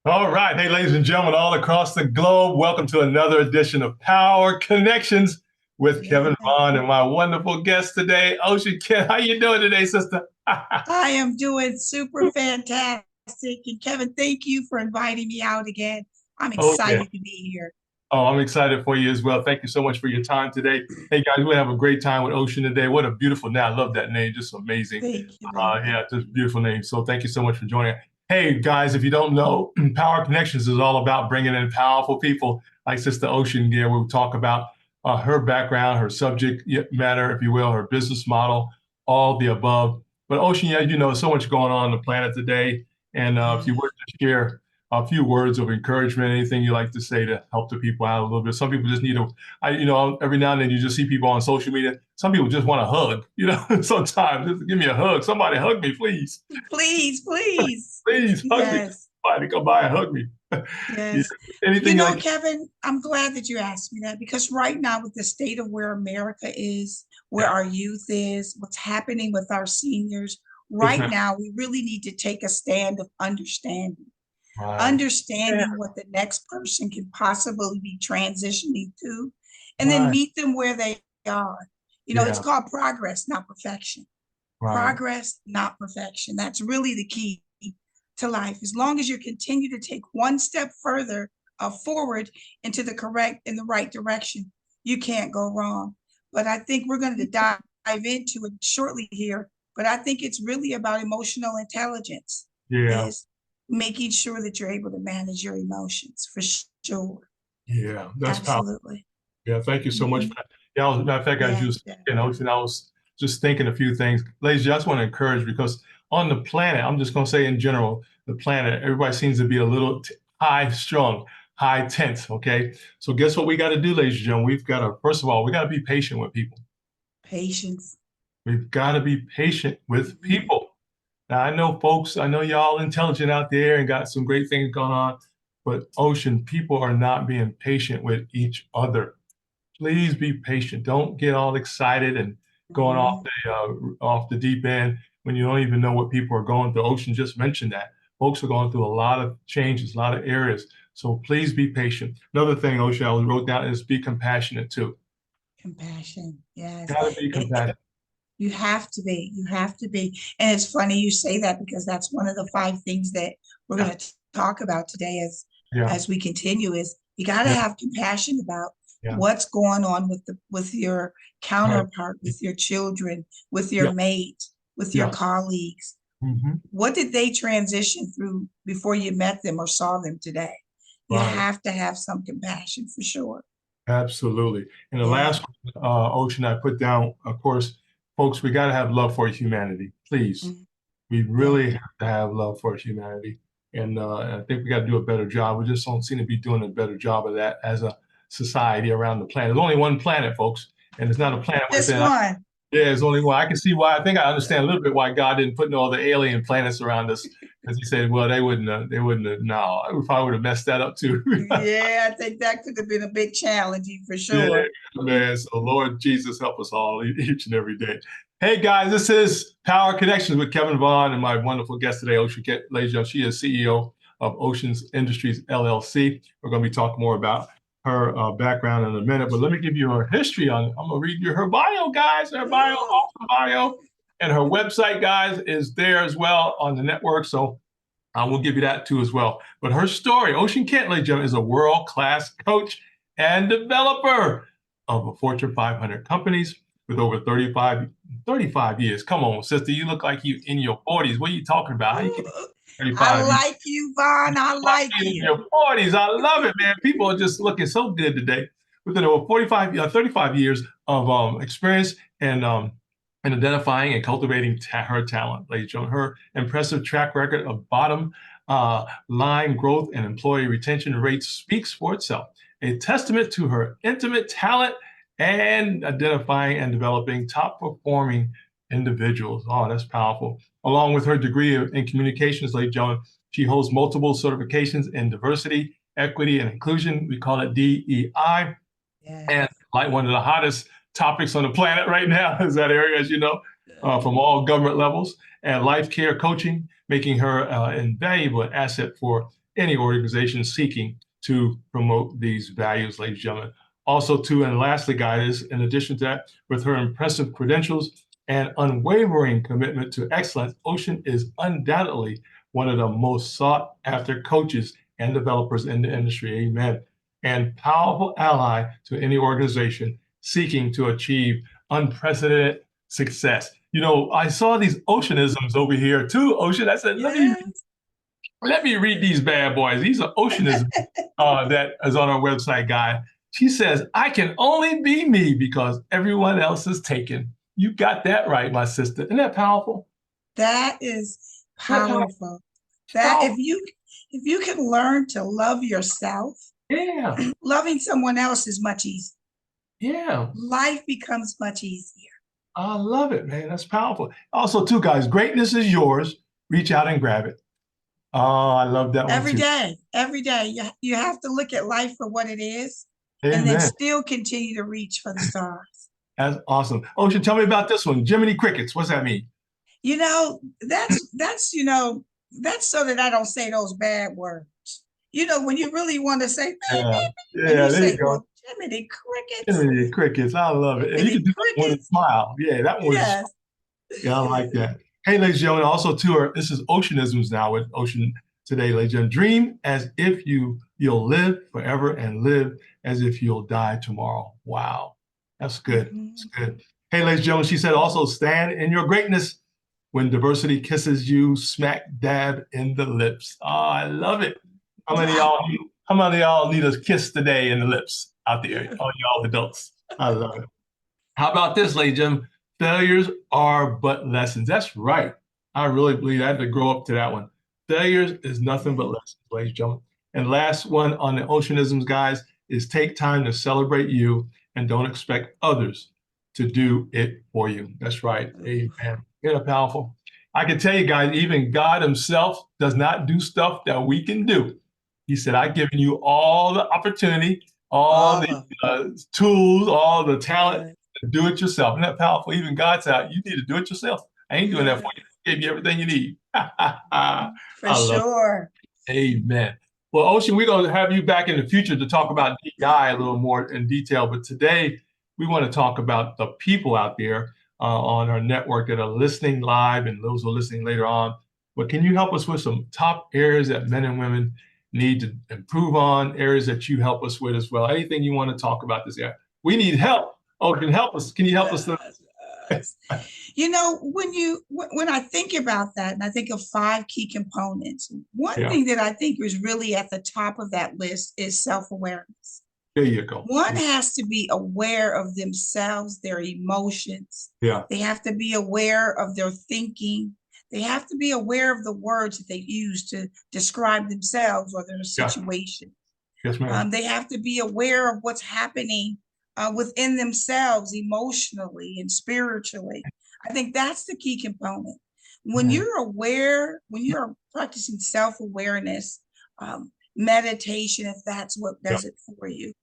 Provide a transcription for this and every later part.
All right. Hey, ladies and gentlemen, all across the globe, welcome to another edition of Power Connections with Yeah, Kevin Vaughan and my wonderful guest today, Ocean Kent. How you doing today, sister? I am doing super fantastic. And Kevin, thank you for inviting me out again. I'm Oh, yeah. excited to be here. Oh, I'm excited for you as well. Thank you so much for your time today. Hey, guys, we have a great time with Ocean today. What a beautiful name. I love that name. Just amazing. Thank you very much. Yeah, just beautiful name. So thank you so much for joining. Hey, guys, if you don't know, Power Connections is all about bringing in powerful people like Sister Ocean here. We'll talk about her background, her subject matter, if you will, her business model, all the above. But Ocean, yeah, so much going on the planet today. And if Yeah. you were to share a few words of encouragement, anything you like to say to help the people out a little bit. Some people just need every now and then you just see people on social media. Some people just want a hug, sometimes just give me a hug. Somebody hug me, please. Please, please. Please hug me. Yes, Somebody come by and hug me. Yeah. yes. You Anything know, like, Kevin, I'm glad that you asked me that because right now, with the state of where America is, where yeah, our youth is, what's happening with our seniors, yes, right ma'am. now, we really need to take a stand of understanding. Right. Yeah, Understanding what the next person can possibly be transitioning to, and then right. meet them where they are. It's Yeah, called progress, not perfection. right. Progress, not perfection. That's really the key to life. As long as you continue to take one step further forward in the right direction, you can't go wrong. But I think we're going to dive into it shortly here. But I think it's really about emotional intelligence, Yeah, is making sure that you're able to manage your emotions for sure. yeah. That's powerful. Absolutely. Yeah, thank you so much Hmm. for that. Yeah, matter of fact, as you Yeah, was yeah. I was just thinking a few things. Ladies, I just want to encourage because on the planet, I'm just going to say in general, the planet, everybody seems to be a little high strung, high tense. Okay. So guess what we got to do, ladies and gentlemen? We've got to, first of all, we got to be patient with people. Patience. We've got to be patient with Hmm. people. Now, I know folks, I know y'all intelligent out there and got some great things going on, but Ocean, people are not being patient with each other. Please be patient. Don't get all excited and going Hmm. off the deep end when you don't even know what people are going through. Ocean just mentioned that. Folks are going through a lot of changes, a lot of areas. So please be patient. Another thing, Ocean, I wrote down is be compassionate too. Compassion. Yes. Gotta be It, compassionate. You have to be. You have to be. And it's funny you say that because that's one of the five things that we're Yeah, going to talk about today yeah, as we continue is you got to yeah, have compassion about yeah. what's going on with your Right. counterpart, with your children, with your Yeah, mate, with your yes. colleagues. Hmm. What did they transition through before you met them or saw them today? You Right. have to have some compassion for sure. Absolutely. And the Yeah. last Ocean I put down, of course, folks, we got to have love for humanity. Please. Mhm. We Yeah. really have to have love for humanity. And I think we got to do a better job. We just don't seem to be doing a better job of that as a society around the planet. There's only one planet, folks, and it's not a planet Just within. one. Yeah, there's only one. I can see why. I think I understand a little bit why God didn't put no other alien planets around us, because He said, "Well, they wouldn't have. No, we probably would have messed that up too." Yeah, I think that could have been a big challenge for Yeah, sure. man. So Lord Jesus, help us all each and every day. Hey guys, this is Power Connections with Kevin Vaughan and my wonderful guest today, Ocean Lejeune. She is CEO of Oceans Industries LLC. We're going to be talking more about her background in a minute, but let me give you her history on. I'm going to read you her bio, guys. Her bio, awesome bio, and her website, guys, is there as well on the network. So I will give you that too as well. But her story, Ocean Kent, ladies and gentlemen, is a world-class coach and developer of a Fortune 500 companies with over 35 years. Come on, sister, you look like you in your 40s. What are you talking about? How you get I 35 years? like you, Vaughn. I like In you. your 40s. I love it, man. People are just looking so good today. Within over 35 years of experience and identifying and cultivating her talent, ladies and gentlemen. Her impressive track record of bottom line growth and employee retention rates speaks for itself, a testament to her intimate talent and identifying and developing top performing individuals. Oh, that's powerful. Along with her degree in communications, ladies and gentlemen, she holds multiple certifications in diversity, equity, and inclusion. We call it DEI. And Yes. like one of the hottest topics on the planet right now is that area, as you know, from all government levels, and life care coaching, making her an invaluable asset for any organization seeking to promote these values, ladies and gentlemen. Also, too, and lastly, guys, in addition to that, with her impressive credentials and unwavering commitment to excellence, Ocean is undoubtedly one of the most sought after coaches and developers in the industry. Amen. And powerful ally to any organization seeking to achieve unprecedented success. You know, I saw these Oceanisms over here too, Ocean. I said, let me read these bad boys. These are Oceanisms that is on our website, guy. She says, I can only be me because everyone else is taken. You got that right, my sister. Isn't that powerful? That is powerful. That if you can learn to love yourself, yeah, loving someone else is much easier. Yeah. Life becomes much easier. I love it, man. That's powerful. Also, too, guys, greatness is yours. Reach out and grab it. Oh, I love that one Every too. every day, you have to look at life for what it is, Amen. and then still continue to reach for the stars. That's awesome. Ocean, tell me about this one. Jiminy Crickets. What's that mean? You know, that's so that I don't say those bad words. You know, when you really want to say, Yeah, and you there say, you go. well, Jiminy Crickets. Jiminy Crickets. I love it. And you can do that one with a smile. Yeah, that one was. Yes. Yeah, I like that. Hey, ladies and gentlemen, also too, this is Oceanisms now with Ocean today, ladies and gentlemen. Dream as if you'll live forever and live as if you'll die tomorrow. Wow, that's good. That's good. Hey, ladies and gentlemen, she said also stand in your greatness when diversity kisses you smack dab in the lips. Oh, I love it. How many of y'all need a kiss today in the lips out there? All y'all adults. I love it. How about this, ladies and gentlemen? Failures are but lessons. That's right. I really believe I had to grow up to that one. Failures is nothing but lessons, ladies and gentlemen. And last one on the Oceanisms, guys, is take time to celebrate you and don't expect others to do it for you. That's right. Amen. Isn't that powerful? I can tell you guys, even God himself does not do stuff that we can do. He said, I've given you all the opportunity, all the tools, all the talent, do it yourself. Isn't that powerful? Even God said, you need to do it yourself. I ain't doing that for you. I gave you everything you need. For sure. Amen. Well, Ocean, we're going to have you back in the future to talk about DEI a little more in detail. But today, we want to talk about the people out there on our network that are listening live and those who are listening later on. But can you help us with some top areas that men and women need to improve on, areas that you help us with as well? Anything you want to talk about this year? We need help. Oh, can help us? Can you help us? You know, when I think about that, and I think of 5 key components, one thing that I think is really at the top of that list is self-awareness. There you go. One has to be aware of themselves, their emotions. Yeah. They have to be aware of their thinking. They have to be aware of the words that they use to describe themselves or their situation. Yes, ma'am. They have to be aware of what's happening within themselves emotionally and spiritually. I think that's the key component. When you're aware, when you're practicing self-awareness, meditation, if that's what does it for you,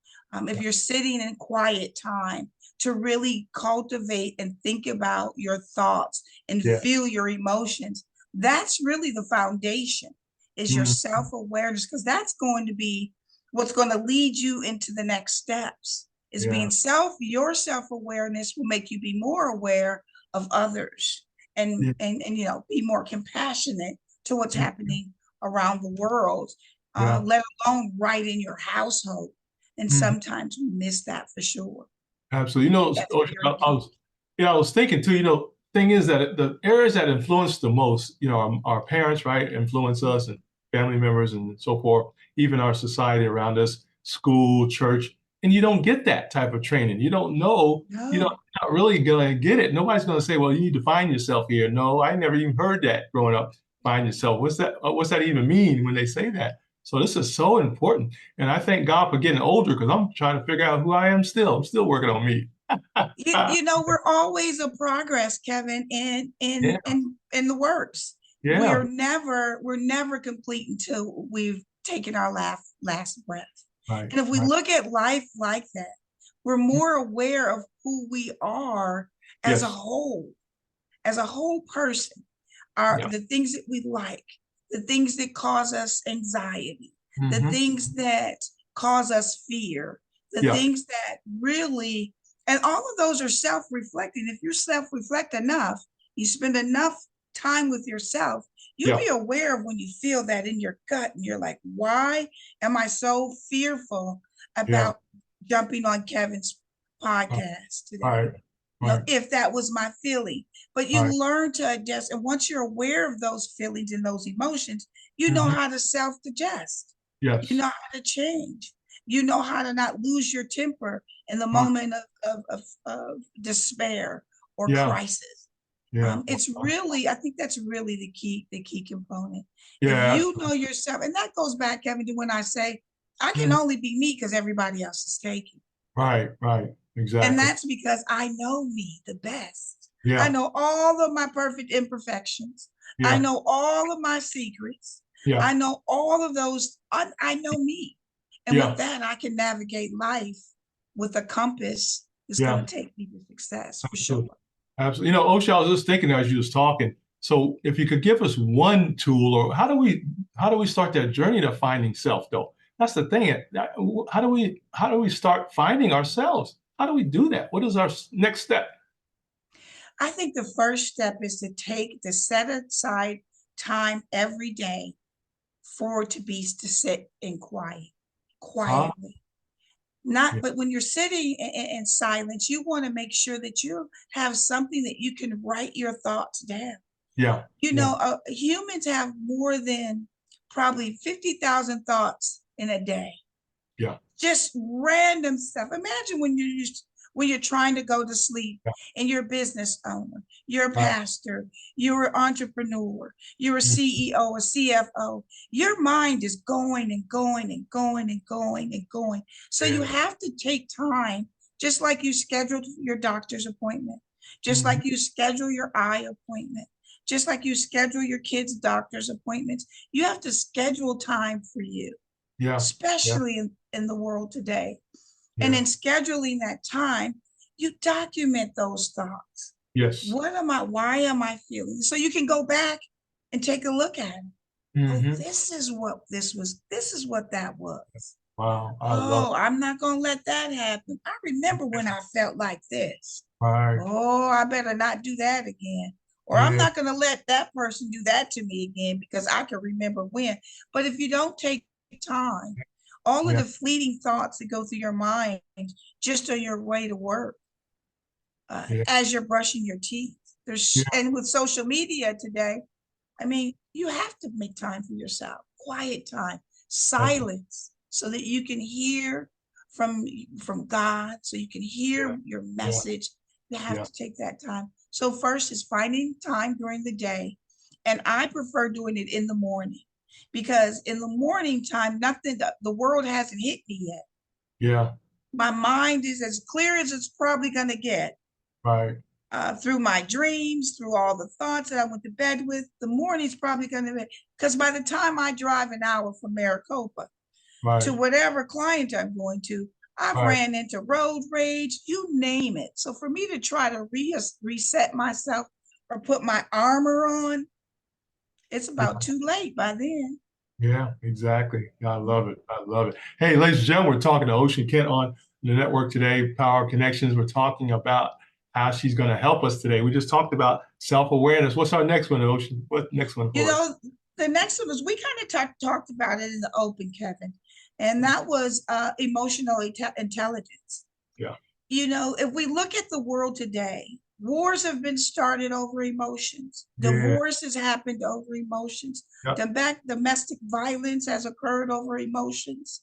if you're sitting in quiet time to really cultivate and think about your thoughts and feel your emotions, that's really the foundation, is your self-awareness, because that's going to be what's going to lead you into the next steps. Is being your self-awareness will make you be more aware of others and you know, be more compassionate to what's happening around the world, let alone right in your household. And sometimes we miss that for sure. Absolutely. You know, I was thinking too, you know, thing is that the areas that influence the most, you know, our parents, right, influence us, and family members and so forth, even our society around us, school, church. And you don't get that type of training. You don't know, you're not really going to get it. Nobody's going to say, well, you need to find yourself here. No, I never even heard that growing up. Find yourself. What's that even mean when they say that? So this is so important. And I thank God for getting older, because I'm trying to figure out who I am still. I'm still working on me. You know, we're always a progress, Kevin, in the works. We're never complete until we've taken our last breath. Right, and if we look at life like that, we're more aware of who we are as a whole person, the things that we like, the things that cause us anxiety, the Mm-hmm. things that cause us fear, the Yeah. things that really, and all of those are self-reflecting. If you self-reflect enough, you spend enough time with yourself, you'll Yeah. be aware of when you feel that in your gut and you're like, why am I so fearful Yeah. about jumping on Kevin's podcast All today? right. You All know, right. if that was my feeling. But All you right. learn to adjust. And once you're aware of those feelings and those emotions, you know Mm-hmm. how to self-digest. You Yes. know how to change. You know how to not lose your temper in the All right. moment of despair or Yeah. crisis. Yeah. It's really, I think that's really the key component. If Yeah. you know yourself, and that goes back, Kevin, to when I say, I can Mhm. only be me because everybody else is taken. Right. Right. And Exactly. that's because I know me the best. I Yeah. know all of my perfect imperfections. I Yeah. know all of my secrets. Yeah. I know all of those. I know me. And with Yeah. that, I can navigate life with a compass that's going Yeah. to take me to success for sure. Absolutely. Absolutely. You know, Osha, I was just thinking as you was talking. So if you could give us one tool, or how do we start that journey to finding self though? That's the thing. How do we start finding ourselves? How do we do that? What is our next step? I think the first step is to set aside time every day for to sit in Ah, quietly. Not, yeah, but when you're sitting in silence, you want to make sure that you have something that you can write your thoughts down. yeah, You yeah, know, humans have more than probably 50,000 thoughts in a day, yeah, just random stuff. Imagine when you're trying to go to sleep yeah. and you're a business owner, you're a Right. pastor, you're an entrepreneur, you're a Mm. CEO, a CFO. Your mind is going and going and going and going and going. So you Yeah. have to take time, just like you scheduled your doctor's appointment, just Mhm. like you schedule your eye appointment, just like you schedule your kids' doctor's appointments. You have to schedule time for you, Yeah. Yeah. especially in the world today. And Yeah. in scheduling that time, you document those thoughts. Yes. Why am I feeling? So you can go back and take a look at it. Oh, Hmm. this is what that was. Wow. I love Oh, I'm not going to let that happen. I remember when I felt like this. it. Right. Oh, I better not do that again. Or I'm Yeah. not going to let that person do that to me again because I can remember when. But if you don't take time, all of Yeah. the fleeting thoughts that go through your mind just on your way to work, Yeah. as you're brushing your teeth, Yeah. and with social media today, I mean, you have to make time for yourself, quiet time, Absolutely. silence, so that you can hear from from God, so you can Yeah. hear your Yeah. message. You have Yeah. to take that time. So first is finding time during the day, and I prefer doing it in the morning because in the morning time, nothing the world hasn't hit me yet. Yeah. My mind is as clear as it's probably going to get Right. through my dreams, through all the thoughts that I went to bed with. The morning's probably going to be, because by the time I drive an hour from Maricopa to Right. whatever client I'm going to, I've Right. ran into road rage, you name it. So for me to try to reset myself or put my armor on, it's about Yeah. too late by then. Yeah, exactly. I love it. I love it. Hey, ladies and gentlemen, we're talking to Ocean Kent on the network today, Power Connections. We're talking about how she's going to help us today. We just talked about self-awareness. What's our next one, Ocean? What's the next one You for us? know, the next one was we kind of talked about it in the open, Kevin, and that was emotional intelligence. Yeah. You know, if we look at the world today, wars have been started over emotions. Yeah. Divorce has happened over emotions. Yeah. Domestic violence has occurred over emotions.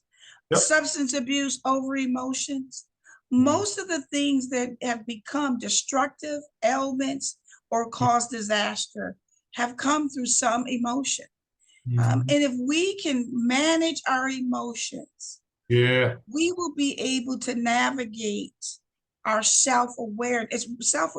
Yep. Substance abuse over emotions. Mm. Most of the things that have become destructive ailments or cause disaster have come through some emotion. Mhm. And if we can manage our emotions, Yeah. we will be able to navigate our self-awareness.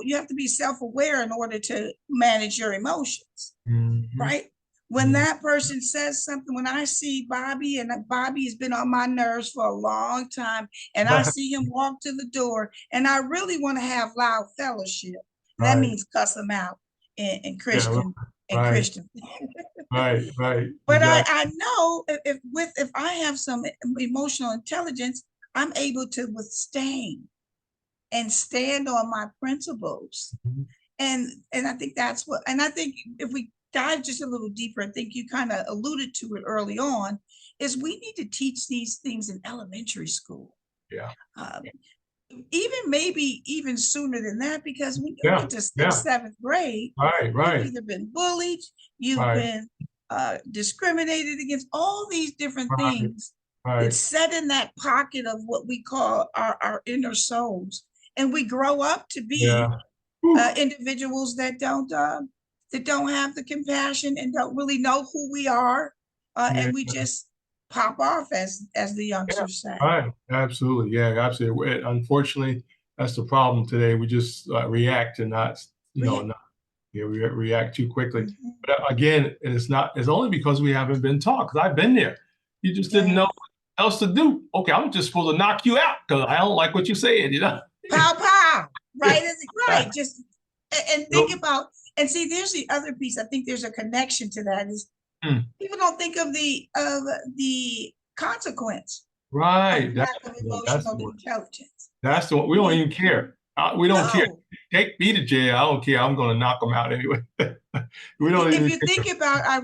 You have to be self-aware in order to manage your emotions, Mhm. right? When Mhm. that person says something, when I see Bobby, and Bobby has been on my nerves for a long time, and I see him walk to the door, and I really want to have loud fellowship, and that Right. means cuss him out in Yeah. Christian. and Christian. Right. But Exactly. I know if I have some emotional intelligence, I'm able to withstand and stand on my principles. Mhm. And I think that's what, and I think if we dive just a little deeper, I think you kind of alluded to it early on, is we need to teach these things in elementary school. Yeah. Um, Even maybe even sooner than that, because when you Yeah. get to Yeah. sixth, seventh grade, you've Right. either been bullied, you've Right. been discriminated against, all these different Right. things Right. that's set in that pocket of what we call our inner souls. And we grow up to be Yeah. Whew. individuals that don't have the compassion and don't really know who we are, Yeah. and we just pop off, as the Yeah. youngsters say. Right. Absolutely. Yeah. Absolutely. Unfortunately, that's the problem today. We just react and not, Yeah. not, we react too quickly. Mhm. But again, it's only because we haven't been taught. Because I've been there. You just didn't know Yeah. what else to do. Okay, I'm just supposed to knock you out because I don't like what you said. Pow pow. Right, right. Right. Just and think Nope. about, and see, there's the other piece. I think there's a connection to that. Is Mm. people don't think of the consequence of Right. lack of That's emotional the one. intelligence. That's the one. We don't We even care. We don't care. no. Take me to jail. I don't care. I'm going to knock them out anyway. We don't If even you think care. about, I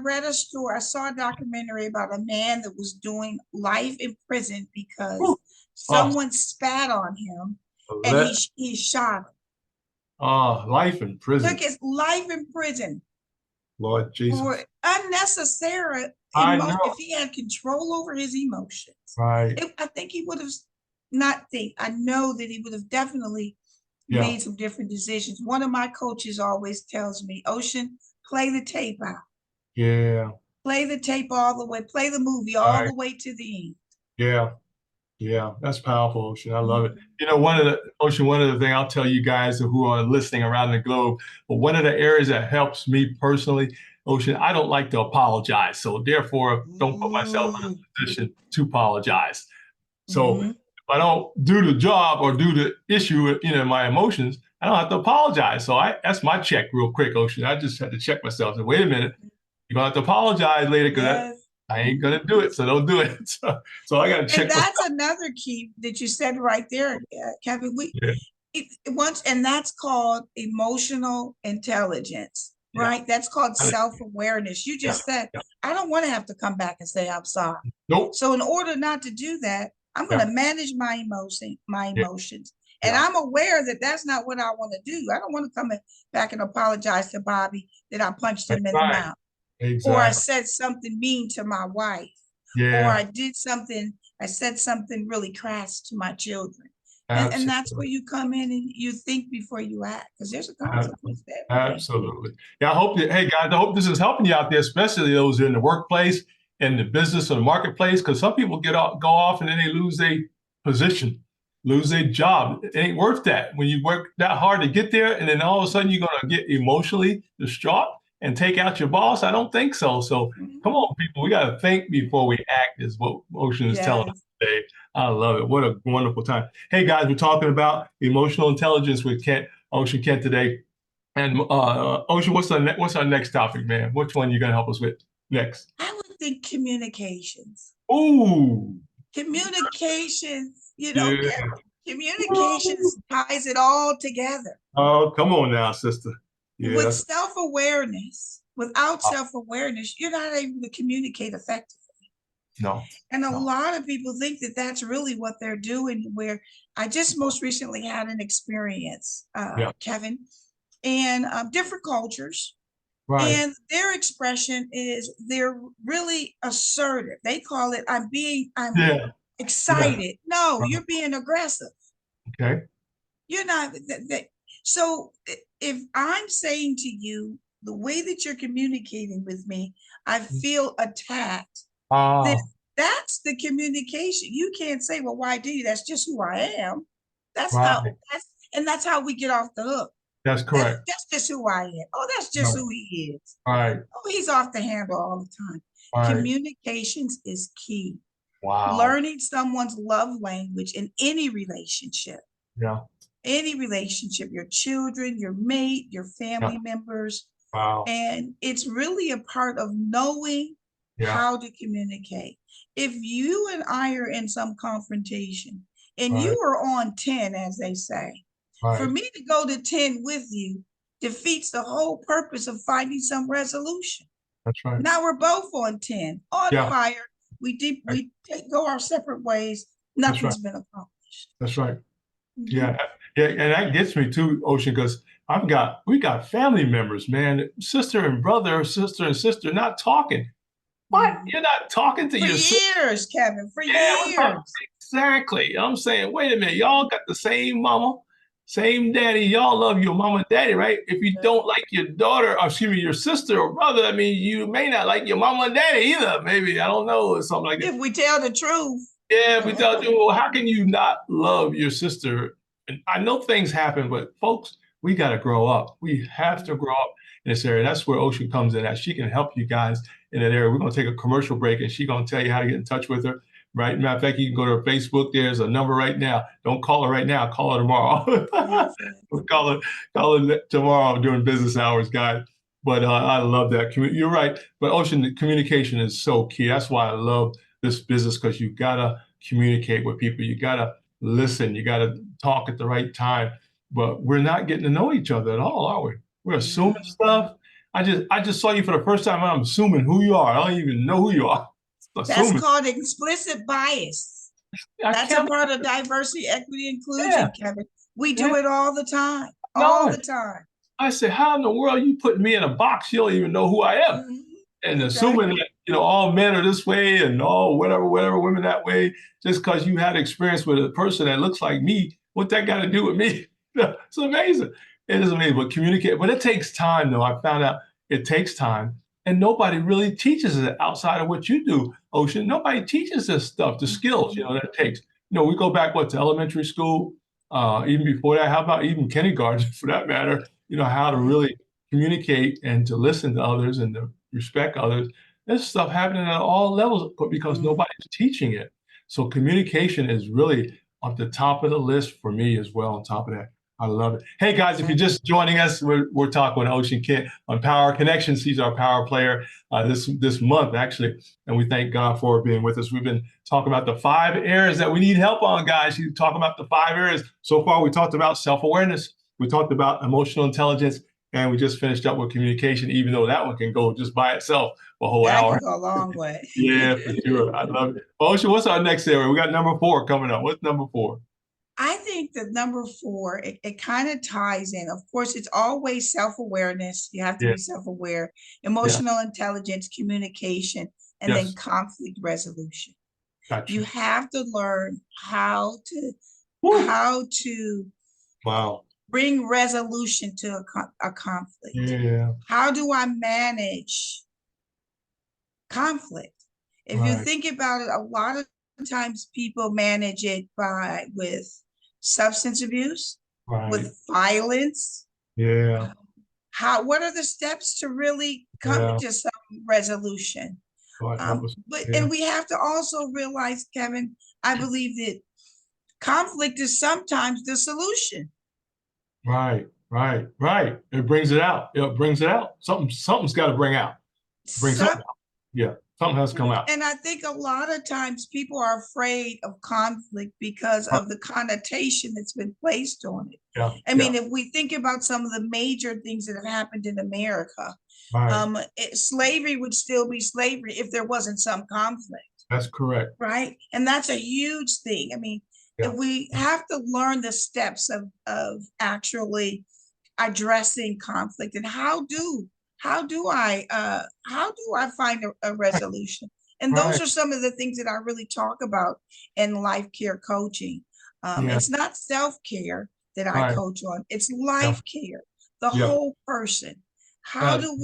saw a documentary about a man that was doing life in prison because Whew. Oh, someone spat on him, and let, he shot him. life in Took prison. his life in prison Lord for Jesus. unnecessary I emotion. know. If he had control over his emotions, Right. I think he would have, not think, I know that he would have definitely Yeah. made some different decisions. One of my coaches always tells me, Ocean, play the tape out. Yeah. Play the tape all the way, play the movie all Right. the way to the end. Yeah. Yeah. That's powerful, Ocean. I love it. Mhm. One of the things I'll tell you guys who are listening around the globe, but one of the areas that helps me personally, Ocean, I don't like to apologize. So therefore, don't put myself in Mm. a position to apologize. So if Mhm. I don't do the job or do the issue, my emotions, I don't have to apologize. So that's my check real quick, Ocean. I just had to check myself. Say, wait a minute, you're gonna have to apologize later because Yes. I ain't gonna do it. So don't do it. So I got to And check myself. that's another key that you said right there, Kevin. Yeah, Once, and that's called emotional intelligence, yeah, right? That's called self-awareness. You yeah, just said, yeah. I don't want to have to come back and say I'm sorry. Nope. So in order not to do that, I'm going Yeah, to manage my yeah, emotions. And yeah. I'm aware that that's not what I want to do. I don't want to come back and apologize to Bobby that I punched That's him in the right. mouth, or I Exactly. said something mean to my wife, or Yeah, I said something really crass to my children. And that's where absolutely. you come in and you think before you act, because there's a Ab- consequence to everything. Absolutely. Yeah, hey guys, I hope this is helping you out there, especially those in the workplace, in the business or the marketplace, because some people go off and then they lose their position, lose their job. It ain't worth that when you work that hard to get there, and then all of a sudden you're gonna get emotionally distraught and take out your boss. I don't think so. So come Mhm. on, people, we gotta think before we act, is what Ocean is telling us Yes. today. I love it. What a wonderful time. Hey guys, we're talking about emotional intelligence with Ocean Kent today. And Ocean, what's our next topic, man? Which one you gonna help us with next? I would think communications. Ooh, Communications, yeah. communications ties it all together. Oh, come on now, sister. Yeah, With that's self-awareness, without self-awareness, you're not able to communicate effectively. no, And a no. lot of people think that that's really what they're doing. Where I just most recently had an experience, Yeah, Kevin, in different cultures, right. and their expression is they're really assertive. They call it, I'm Yeah, yeah. excited. No, Right. you're being aggressive. Okay. You're not. So if I'm saying to you, the way that you're communicating with me, I feel attacked, then Ah, that's the communication. You can't say, well, why do you? That's just who I am. That's how right. that's how we get off the hook. That's correct. That's just who I am. Oh, that's just Right, who he is. right, Oh, he's off the handle all the time. right. Communications is key. Wow. Learning someone's love language in Yeah, any relationship, your children, your mate, your yeah, family members, Wow. And it's really a part of knowing Yeah. how to communicate. If you and I are in some confrontation and Right. you are on 10, as they say, for Right. me to go to 10 with you defeats the whole purpose of finding some resolution. That's right. Now we're both on 10, on Yeah. fire. Right. We go our separate ways. That's right. Nothing's been accomplished. That's right. Mhm. Yeah. Yeah. And that gets me too, Ocean, because we got family members, man, sister and brother, sister and sister not talking. What? Mhm. You're not talking to For your sister? years, Kevin, for Yeah, we're talking years. exactly. I'm saying, wait a minute, y'all got the same mama, same daddy. Y'all love your mama and daddy, right? If you don't like your daughter, or excuse me, your sister or brother, I mean, you may not like your mama and daddy either. Maybe, I don't know, or something like that. If we tell the truth. Yeah, we tell you, well, how can you not love your sister? And I know things happen, but folks, we got to grow up. We have to grow up in this area. That's where Ocean comes in. That she can help you guys in that area. We're going to take a commercial break, and she's going to tell you how to get in touch with her. Right? Matter of fact, you can go to her Facebook. There's a number right now. Don't call her right now. Call her tomorrow. Yes. We'll call her tomorrow during business hours, guys. But I love that. You're right. But Ocean, the communication is so key. That's why I love this business, because you gotta communicate with people. You gotta listen. You gotta talk at the right time. But we're not getting to know each other at all, are we? We're assuming stuff. I just saw you for the first time. I'm assuming who you are. I don't even know who you are. That's Assuming. called explicit bias. I That's a can't. part of diversity, equity, Yeah, inclusion, Kevin. We yeah. do it all the time, No. all the time. I said, how in the world you putting me in a box? You don't even know who I am. Mhm. And assuming Exactly. that, all men are this way and all whatever women that way, just because you had experience with a person that looks like me, what that got to do with me? It's amazing. It is amazing. But communicate, but it takes time though. I found out it takes time, and nobody really teaches it outside of what you do, Ocean. Nobody teaches this stuff, the skills, Mhm. that it takes. We go back to elementary school, even before that. How about even kindergarten for that matter? How to really communicate and to listen to others and to respect others. There's stuff happening at all levels, but because Mhm. nobody's teaching it. So communication is really on the top of the list for me as well. On top of that, I love it. Hey guys, if you're just joining us, we're talking with Ocean Kent on Power Connections. He's our power player this month actually, and we thank God for being with us. We've been talking about the 5 areas that we need help on, guys. He's talking about the 5 areas. So far, we talked about self-awareness. We talked about emotional intelligence, and we just finished up with communication, even though that one can go just by itself a whole That hour. could go a long way. Yeah, for sure. I love it. Ocean, what's our next area? We got number 4 coming up. What's number 4? I think that number 4, it kind of ties in. Of course, it's always self-awareness. You have to Yeah, be self-aware, yeah, emotional intelligence, communication, and then yes. conflict resolution. You Gotcha. have to learn Woo. how to Wow. bring resolution to a conflict. Yeah. How do I manage conflict? If you Right. think about it, a lot of times people manage it with substance abuse, Right. with violence. Yeah. What are the steps to really come Yeah. to some resolution? God help us. And Yeah. we have to also realize, Kevin, I believe that conflict is sometimes the solution. Right. Right. Right. It brings it out. It brings it out. Something's got to bring out. Bring Some, something out. Yeah. Something has to come out. and I think a lot of times people are afraid of conflict because Right. of the connotation that's been placed on it. Yeah. I Yeah. mean, if we think about some of the major things that have happened in America, Right. slavery would still be slavery if there wasn't some conflict. That's correct. Right. And that's a huge thing. I mean, Yeah. if we have to learn the steps of actually addressing conflict and how do I find a resolution? And those Right. are some of the things that I really talk about in life care coaching. Yeah. It's not self-care that I Right. coach on, it's Yeah. life care, the Yeah. whole person. How Got do it.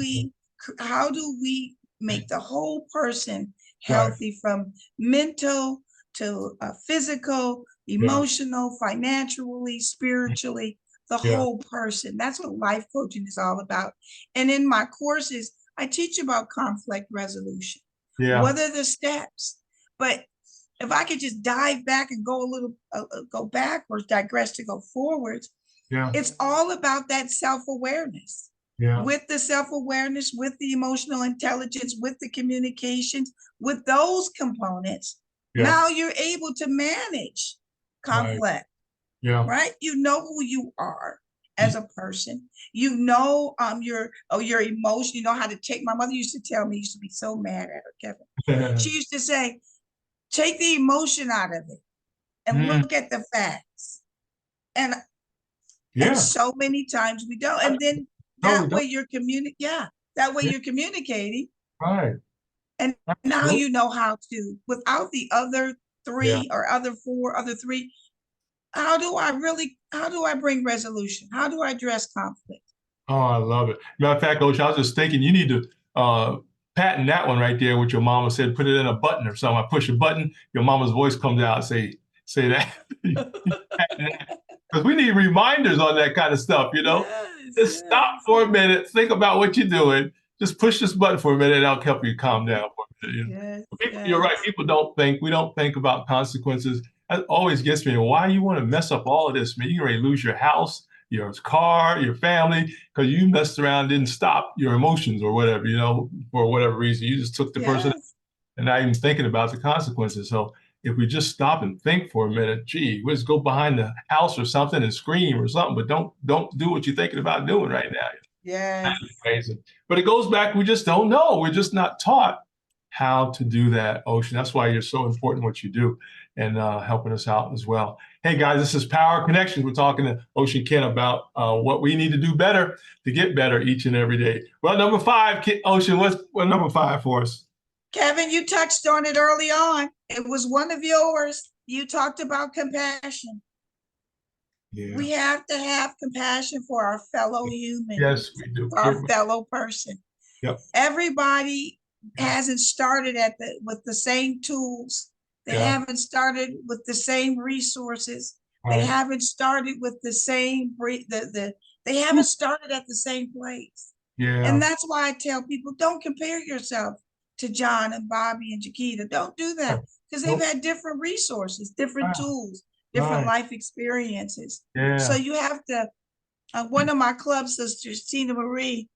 we make the whole person Right. healthy, from mental to physical, Yeah. emotional, financially, spiritually, the Yeah. whole person? That's what life coaching is all about. And in my courses, I teach about conflict resolution. Yeah. What are the steps? But if I could just dive back and go backwards, digress to go forwards, Yeah. it's all about that self-awareness. Yeah. with the self-awareness, with the emotional intelligence, with the communications, with those components, Yeah. now you're able to manage Right. conflict, Yeah. right? You know who you are as a person. You know your emotion. You know how to take. My mother used to tell me, used to be so mad at her, Kevin. She used to say, take the emotion out of it and Mm, look at the facts. And yeah. so many times we don't. And then No, we that don't. way you're that way Yeah. you're communicating. Right. And now Absolutely. you know how to, without the other Yeah. three or other three, how do I bring resolution? How do I address conflict? Oh, I love it. Matter of fact, Coach, I was just thinking you need to patent that one right there, what your mama said, put it in a button or something. I push a button, your mama's voice comes out and say that. Because we need reminders on that kind of stuff, you know? Yes, Just stop yes, for a minute, think about what you're doing. Just push this button for a minute, and I'll help you calm down for a minute. You know? yes, You're right. yes. People don't think, we don't think about consequences. That always gets me. Why you want to mess up all of this, man? You're going to lose your house, your car, your family, because you messed around, didn't stop your emotions or whatever, you know, for whatever reason. You just took the person Yes. and not even thinking about the consequences. So if we just stop and think for a minute, gee, let's go behind the house or something and scream or something, but don't do what you're thinking about doing right now. Yes. Amazing. But it goes back, we just don't know. We're just not taught how to do that, Ocean. That's why you're so important what you do and helping us out as well. Hey guys, this is Power Connections. We're talking to Ocean Kent about what we need to do better to get better each and every day. Well, number 5, Ocean, what number 5 for us? Kevin, you touched on it early on. It was one of yours. You talked about compassion. Yeah. We have to have compassion for our fellow human, Yes, we do. for our fellow person. Yep. Everybody hasn't started with the same tools. They haven't started with the same resources. They Right. haven't started with the same they haven't started at the same place. Yeah. And that's why I tell people, don't compare yourself to John and Bobby and Chiquita. Don't do that, because they've had different resources, different tools, different Right. life experiences. Yeah. So you have to, one of my club sisters, Tina Marie,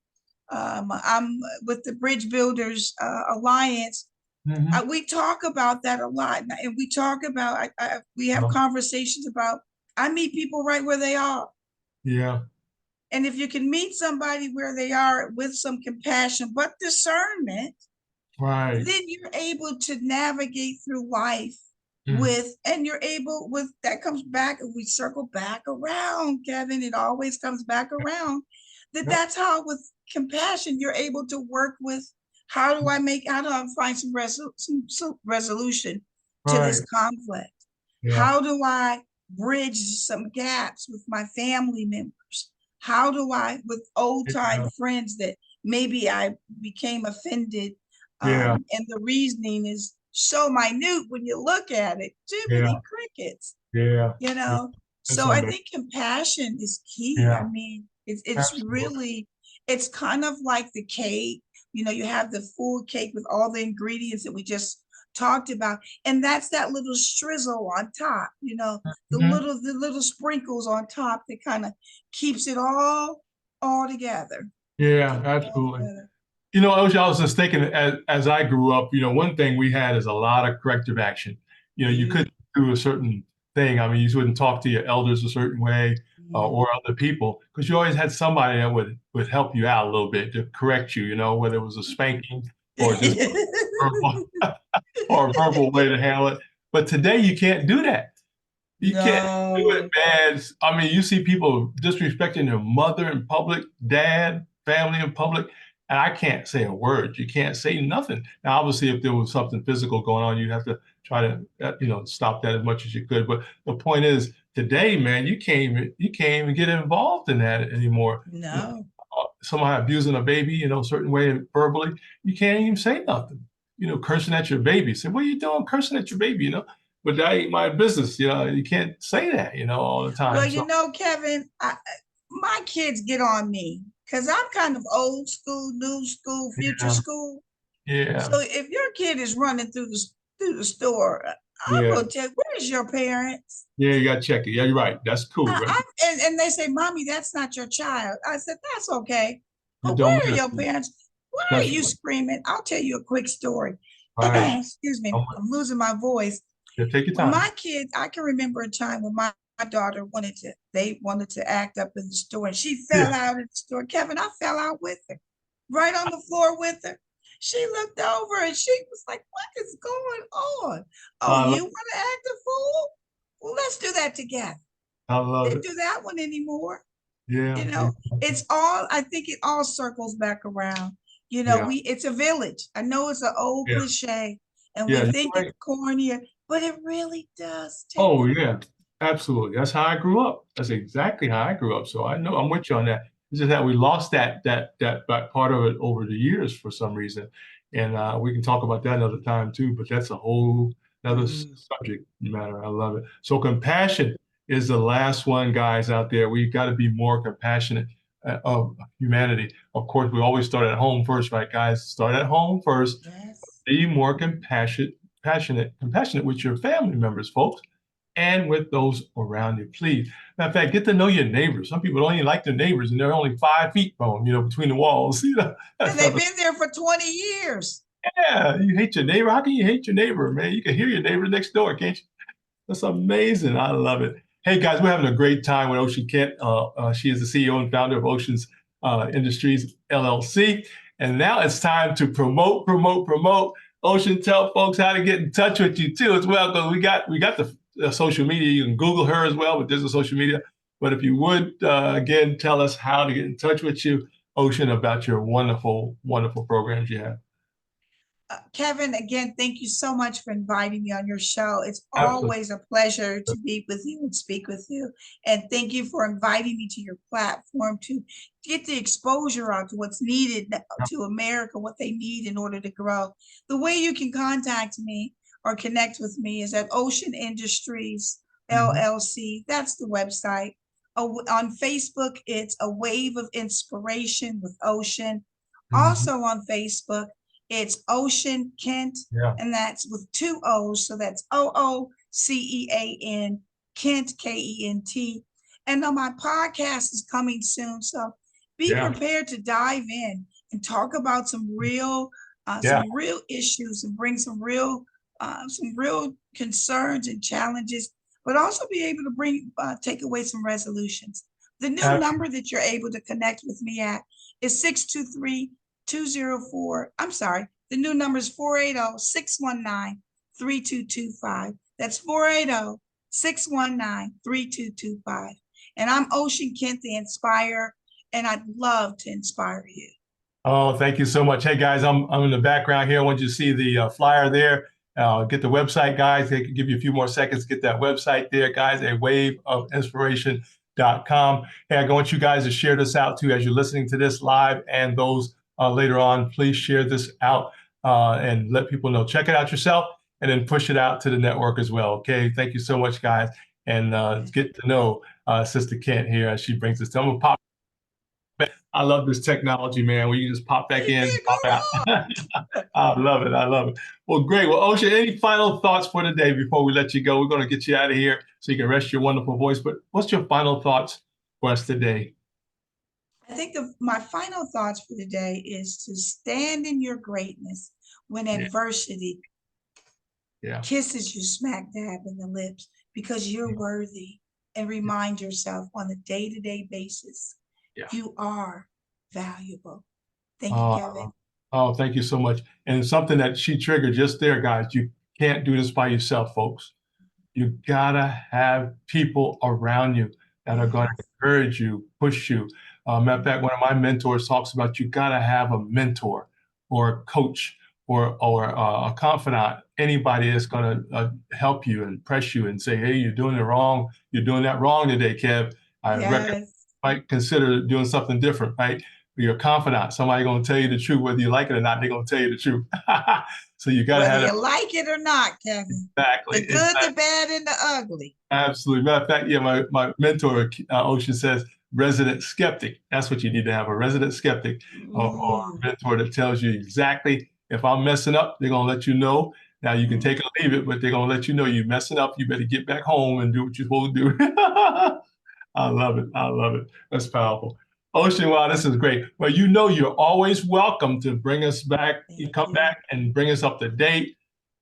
I'm with the Bridge Builders Alliance. Mhm. We talk about that a lot, and we talk about we have conversations about, I meet people right where they are, Yeah. and if you can meet somebody where they are with some compassion but discernment, Right. then you're able to navigate through life Mm. and you're able with that comes back, and we circle back around, Kevin, it always comes back around, that's how with compassion you're able to work with, how do I find some resolution to Right. this conflict? Yeah. How do I bridge some gaps with my family members? How do I, with old time Yeah. friends that maybe I became offended, Yeah. and the reasoning is so minute when you look at it, Yeah. Jiminy crickets, Yeah. you know. It's So I under. think compassion is key. I Yeah. mean, it's Absolutely. really, it's kind of like the cake. You know, you have the full cake with all the ingredients that we just talked about, and that's that little strizzle on top. You know, Mhm. the little sprinkles on top that kind of keeps it all together. Yeah. Keep it all Absolutely. together. You know, Ocean, I was just thinking as I grew up, you know, one thing we had is a lot of corrective action. You know, you Yeah. couldn't do a certain thing. I mean, you wouldn't talk to your elders a certain way or other people because you always had somebody that would help you out a little bit to correct you, you know, whether it was a spanking or just verbal or a verbal way to handle it. But today you can't do that. You can't do it, No. man. I mean, you see people disrespecting their mother in public, dad, family in public, and I can't say a word. You can't say nothing. Now, obviously, if there was something physical going on, you'd have to try to, you know, stop that as much as you could. But the point is, today, man, you can't even get involved in that anymore. You know, No. somebody abusing a baby, you know, a certain way verbally, you can't even say nothing. You know, cursing at your baby. Say, what are you doing cursing at your baby? You know, but that ain't my business. You know, you can't say that, you know, all the Well, time. you So know, Kevin, my kids get on me because I'm kind of old school, new school, future yeah, school. yeah, So if your kid is running through the store, I'm yeah, gonna tell, where's your parents? yeah. You gotta check it. Yeah, you're right. That's cool, right? And they say, Mommy, that's not your child. I said, that's okay. You But don't where are miss your it. parents? Why are That's you screaming? I'll tell you a quick story. right. Excuse me, Oh, I'm losing my voice. yeah, take your When time. my kids, I can remember a time when my daughter they wanted to act up in the store and she fell Yeah. out in the store. Kevin, I fell out with her, right on the floor with her. She looked over and she was like, what is going on? Oh, I love you want to act a fool? Well, let's do that together. I love Didn't it. do that one anymore. Yeah. You know, it's all, I think it all circles back around. You know, Yeah. it's a village. I know it's an old Yeah. cliche and Yeah. we You're think right. it's corny, but it really does take Oh a yeah, absolutely. That's how I grew up. That's exactly how I grew up. So I know I'm with you on that. It's just that we lost that part of it over the years for some reason, and we can talk about that another time too. But that's a whole another Mhm. subject matter. I love it. So compassion is the last one, guys out there. We've got to be more compassionate of humanity. Of course, we always start at home first, right, guys? Start at home first. Yes. Be more compassionate with your family members, folks, and with those around you. Please. Matter of fact, get to know your neighbors. Some people don't even like their neighbors, and they're only 5 feet from them, between the walls. That And stuff they've is, been there for 20 years. yeah, you hate your neighbor. How can you hate your neighbor, man? You can hear your neighbor next door, can't you? That's amazing. I love it. Hey, guys, we're having a great time with Ocean Kent. She is the CEO and founder of Oceans Industries, LLC. And now it's time to promote, promote, promote. Ocean, tell folks how to get in touch with you too as well, because we got the social media. You can Google her as well, but there's a social media. But if you would, again, tell us how to get in touch with you, Ocean, about your wonderful, wonderful programs you have. Kevin, again, thank you so much for inviting me on your show. It's Absolutely. always a pleasure to be with you and speak with you. And thank you for inviting me to your platform to get the exposure out to what's needed to America, what they need in order to grow. The way you can contact me or connect with me is at Ocean Industries Mhm. LLC. That's the website. On Facebook, it's A Wave of Inspiration with Ocean. Mhm. Also on Facebook, it's Ocean Kent, Yeah. and that's with two O's. So that's OOCEAN, Kent, KENT. And my podcast is coming soon. So be Yeah. prepared to dive in and talk about Yeah. some real issues and bring some real concerns and challenges, but also be able to take away some resolutions. The new Absolutely. number that you're able to connect with me at is 623-204. I'm sorry. The new number is 480-619-3225. That's 480-619-3225. And I'm Ocean Kent, the Inspire, and I'd love to inspire you. Oh, thank you so much. Hey guys, I'm in the background here. I want you to see the flyer there. Get the website, guys. They can give you a few more seconds to get that website there, guys. A waveofinspiration.com. Hey, I want you guys to share this out too as you're listening to this live, and those later on. Please share this out and let people know. Check it out yourself, and then push it out to the network as well. Okay. Thank you so much, guys, and get to know Sister Kent here as she brings this. I'm gonna pop. I love this technology, man, where you just pop back You in, can't pop out. go wrong. I love it. I love it. Well, great. Well, Ocean, any final thoughts for today before we let you go? We're going to get you out of here so you can rest your wonderful voice. But what's your final thoughts for us today? I think my final thoughts for today is to stand in your greatness when Yeah. adversity Yeah. kisses you smack dab in the lips because you're worthy, and remind yourself on a day-to-day basis, Yeah. you are valuable. Thank you, Uh, Kevin. oh, thank you so much. And something that she triggered just there, guys. You can't do this by yourself, folks. You gotta have people around you that are going to Yes. encourage you, push you. Matter of fact, one of my mentors talks about you gotta have a mentor or a coach or a confidant, anybody that's going to help you and press you and say, "Hey, you're doing it wrong. You're doing that wrong today, Kev. I recommend Yes. might consider doing something different." Right? You're a confidant. Somebody going to tell you the truth, whether you like it or not. They're going to tell you the truth. So you got to Whether have you that. like it or not, Kevin. Exactly. The good, the bad, and the ugly. Absolutely. Matter of fact, yeah, my mentor, Ocean, says resident skeptic. That's what you need to have, a resident skeptic or Ooh. a mentor that tells you exactly if I'm messing up, they're going to let you know. Now, you can take it or leave it, but they're going to let you know you're messing up. You better get back home and do what you're supposed to do. I love it. I love it. That's powerful. Ocean, wow, this is great. Well, you know, you're always welcome to bring us back. You come back and bring us up to date.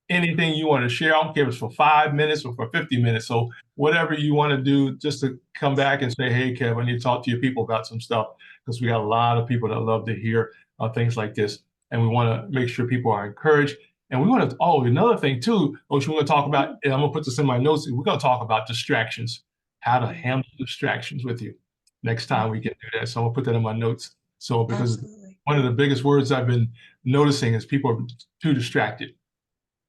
Anything you want to share, I don't care if it's for 5 minutes or for 50 minutes. So whatever you want to do, just to come back and say, hey, Kev, I need to talk to your people about some stuff, because we got a lot of people that love to hear things like this. And we want to make sure people are encouraged. And we want to, oh, another thing too, Ocean, we're going to talk about, and I'm going to put this in my notes, we're going to talk about distractions, how to handle distractions with you. Next time we can do that. So I'm going to put that in my notes. So because one of the biggest words I've been noticing is people are too distracted.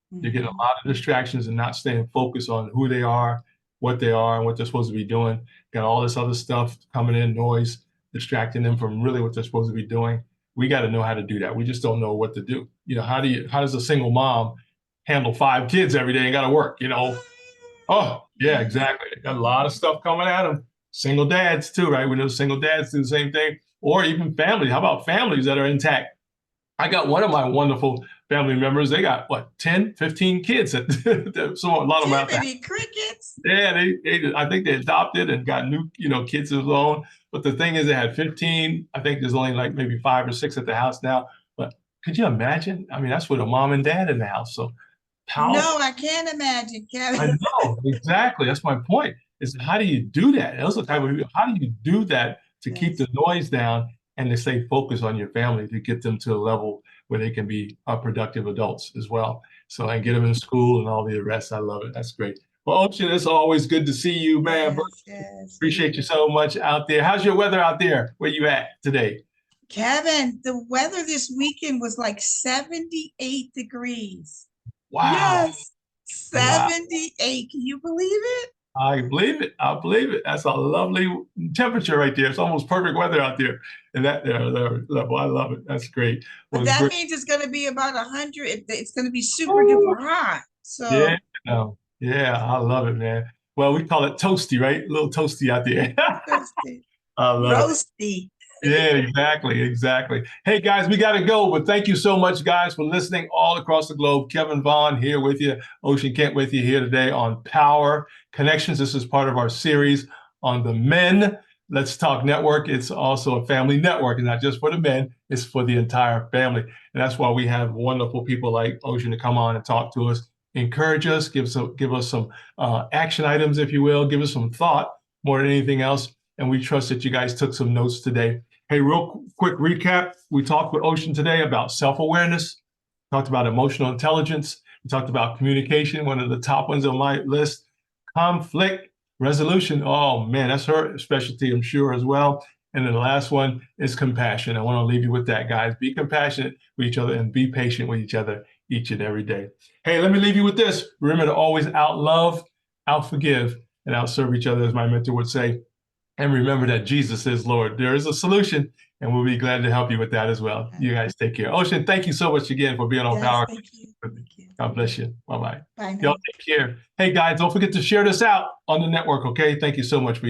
You're getting a lot of distractions and not staying focused on who they are, and what they're supposed to be doing. Got all this other stuff coming in, noise, distracting them from really what they're supposed to be doing. We got to know how to do that. We just don't know what to do. You know, how does a single mom handle 5 kids every day and got to work, you know? Oh, yeah, exactly. Got a lot of stuff coming at them. Single dads too, right? We know single dads do the same thing, or even families. How about families that are intact? I got one of my wonderful family members. They got what, 10, 15 kids. A lot of them out there. Crickets. Yeah, I think they adopted and got new, kids of their own. But the thing is, they had 15. I think there's only like maybe 5 or 6 at the house now. But could you imagine? I mean, that's with a mom and dad in the house. So powerful. No, I can't imagine, Kevin. I know, exactly. That's my point. Is how do you do that? Those are the type of people, how do you do that to keep the noise down and to stay focused on your family, to get them to a level where they can be productive adults as well. So and get them in school and all the rest. I love it. That's great. Well, Ocean, it's always good to see you, man. Appreciate you so much out there. How's your weather out there? Where you at today? Kevin, the weather this weekend was like 78 degrees. Wow. Yes, 78. Can you believe it? I believe it. I believe it. That's a lovely temperature right there. It's almost perfect weather out there in that level. I love it. That's great. Well, but that means it's going to be about 100. It's going to be super duper hot. So yeah, I love it, man. Well, we call it toasty, right? A little toasty out there. Toasty. I love Roasty. Yeah, exactly. Hey, guys, we got to go, but thank you so much, guys, for listening all across the globe. Kevin Vaughan here with you. Ocean Kent with you here today on Power Connections. This is part of our series on the Men Let's Talk Network. It's also a family network. It's not just for the men, it's for the entire family. And that's why we have wonderful people like Ocean to come on and talk to us, encourage us, give us some action items, if you will, give us some thought more than anything else. And we trust that you guys took some notes today. Hey, real quick recap. We talked with Ocean today about self-awareness, talked about emotional intelligence. We talked about communication, one of the top ones on my list, conflict resolution. Oh man, that's her specialty, I'm sure, as well. And then the last one is compassion. I want to leave you with that, guys. Be compassionate with each other and be patient with each other each and every day. Hey, let me leave you with this. Remember to always out-love, out-forgive, and out-serve each other, as my mentor would say. And remember that Jesus is Lord. There is a solution, and we'll be glad to help you with that as well. You guys take care. Ocean, thank you so much again for being on Power. Thank you. God bless you. Bye-bye. Bye now. Y'all take care. Hey, guys, don't forget to share this out on the network, okay? Thank you so much for